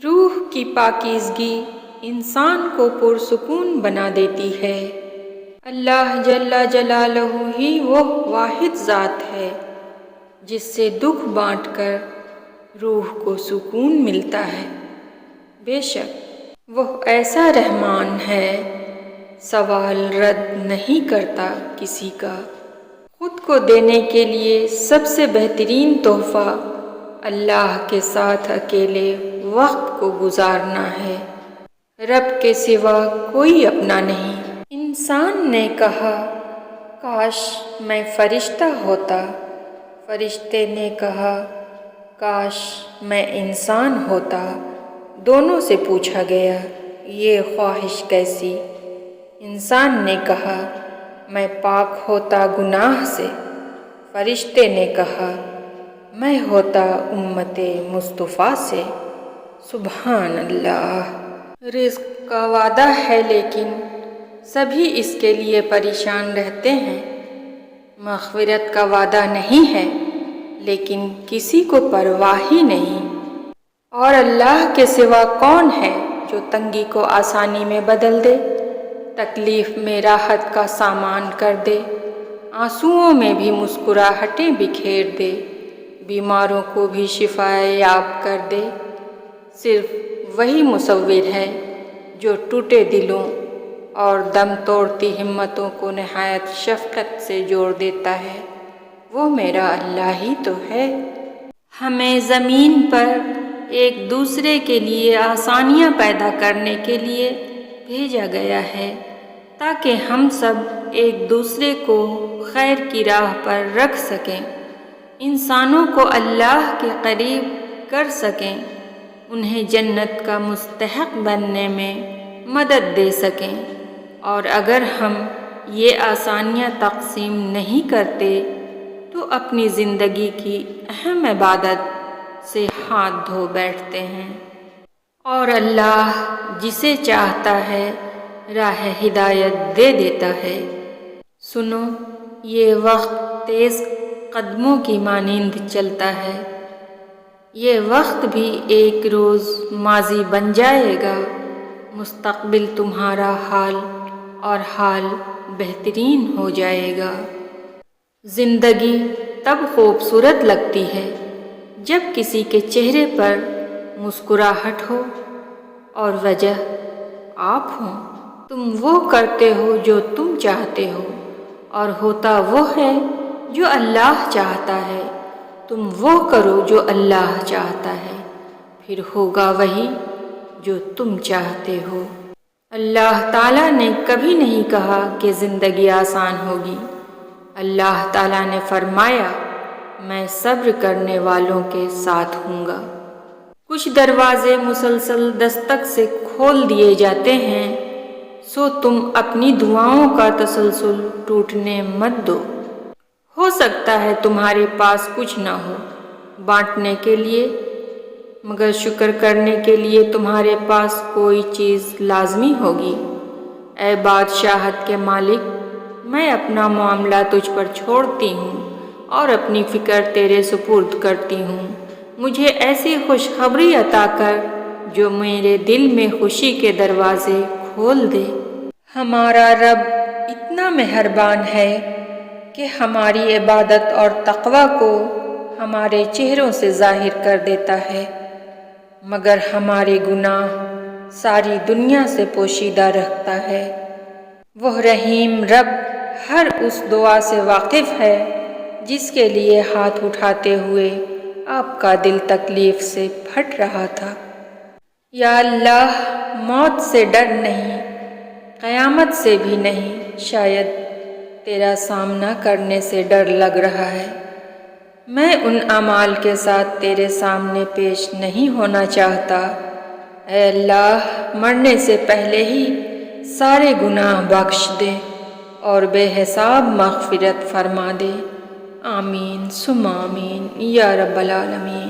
روح کی پاکیزگی انسان کو پرسکون بنا دیتی ہے۔ اللہ جل جلالہ ہی وہ واحد ذات ہے جس سے دکھ بانٹ کر روح کو سکون ملتا ہے۔ بے شک وہ ایسا رحمان ہے، سوال رد نہیں کرتا کسی کا۔ خود کو دینے کے لیے سب سے بہترین تحفہ اللہ کے ساتھ اکیلے وقت کو گزارنا ہے۔ رب کے سوا کوئی اپنا نہیں۔ انسان نے کہا کاش میں فرشتہ ہوتا، فرشتے نے کہا کاش میں انسان ہوتا۔ دونوں سے پوچھا گیا یہ خواہش کیسی؟ انسان نے کہا میں پاک ہوتا گناہ سے، فرشتے نے کہا میں ہوتا امت مصطفیٰ سے۔ سبحان اللہ۔ رزق کا وعدہ ہے لیکن سبھی اس کے لیے پریشان رہتے ہیں۔ مغفرت کا وعدہ نہیں ہے لیکن کسی کو پرواہ ہی نہیں۔ اور اللہ کے سوا کون ہے جو تنگی کو آسانی میں بدل دے، تکلیف میں راحت کا سامان کر دے، آنسوؤں میں بھی مسکراہٹیں بکھیر دے، بیماروں کو بھی شفا یاب کر دے۔ صرف وہی مصور ہے جو ٹوٹے دلوں اور دم توڑتی ہمتوں کو نہایت شفقت سے جوڑ دیتا ہے۔ وہ میرا اللہ ہی تو ہے۔ ہمیں زمین پر ایک دوسرے کے لیے آسانیاں پیدا کرنے کے لیے بھیجا گیا ہے تاکہ ہم سب ایک دوسرے کو خیر کی راہ پر رکھ سکیں، انسانوں کو اللہ کے قریب کر سکیں، انہیں جنت کا مستحق بننے میں مدد دے سکیں۔ اور اگر ہم یہ آسانیاں تقسیم نہیں کرتے تو اپنی زندگی کی اہم عبادت سے ہاتھ دھو بیٹھتے ہیں۔ اور اللہ جسے چاہتا ہے راہ ہدایت دے دیتا ہے۔ سنو یہ وقت تیز قدموں کی مانند چلتا ہے، یہ وقت بھی ایک روز ماضی بن جائے گا۔ مستقبل تمہارا حال اور حال بہترین ہو جائے گا۔ زندگی تب خوبصورت لگتی ہے جب کسی کے چہرے پر مسکراہٹ ہو اور وجہ آپ ہوں۔ تم وہ کرتے ہو جو تم چاہتے ہو اور ہوتا وہ ہے جو اللہ چاہتا ہے۔ تم وہ کرو جو اللہ چاہتا ہے، پھر ہوگا وہی جو تم چاہتے ہو۔ اللہ تعالیٰ نے کبھی نہیں کہا کہ زندگی آسان ہوگی۔ اللہ تعالیٰ نے فرمایا میں صبر کرنے والوں کے ساتھ ہوں گا۔ کچھ دروازے مسلسل دستک سے کھول دیے جاتے ہیں، سو تم اپنی دعاؤں کا تسلسل ٹوٹنے مت دو۔ ہو سکتا ہے تمہارے پاس کچھ نہ ہو بانٹنے کے لیے، مگر شکر کرنے کے لیے تمہارے پاس کوئی چیز لازمی ہوگی۔ اے بادشاہت کے مالک، میں اپنا معاملہ تجھ پر چھوڑتی ہوں اور اپنی فکر تیرے سپرد کرتی ہوں۔ مجھے ایسی خوشخبری عطا کر جو میرے دل میں خوشی کے دروازے کھول دے۔ ہمارا رب اتنا مہربان ہے کہ ہماری عبادت اور تقوی کو ہمارے چہروں سے ظاہر کر دیتا ہے، مگر ہمارے گناہ ساری دنیا سے پوشیدہ رکھتا ہے۔ وہ رحیم رب ہر اس دعا سے واقف ہے جس کے لیے ہاتھ اٹھاتے ہوئے آپ کا دل تکلیف سے پھٹ رہا تھا۔ یا اللہ موت سے ڈر نہیں، قیامت سے بھی نہیں، شاید تیرا سامنا کرنے سے ڈر لگ رہا ہے۔ میں ان اعمال کے ساتھ تیرے سامنے پیش نہیں ہونا چاہتا۔ اے اللہ مرنے سے پہلے ہی سارے گناہ بخش دے اور بے حساب مغفرت فرما دے۔ آمین ثم آمین یا رب العالمین۔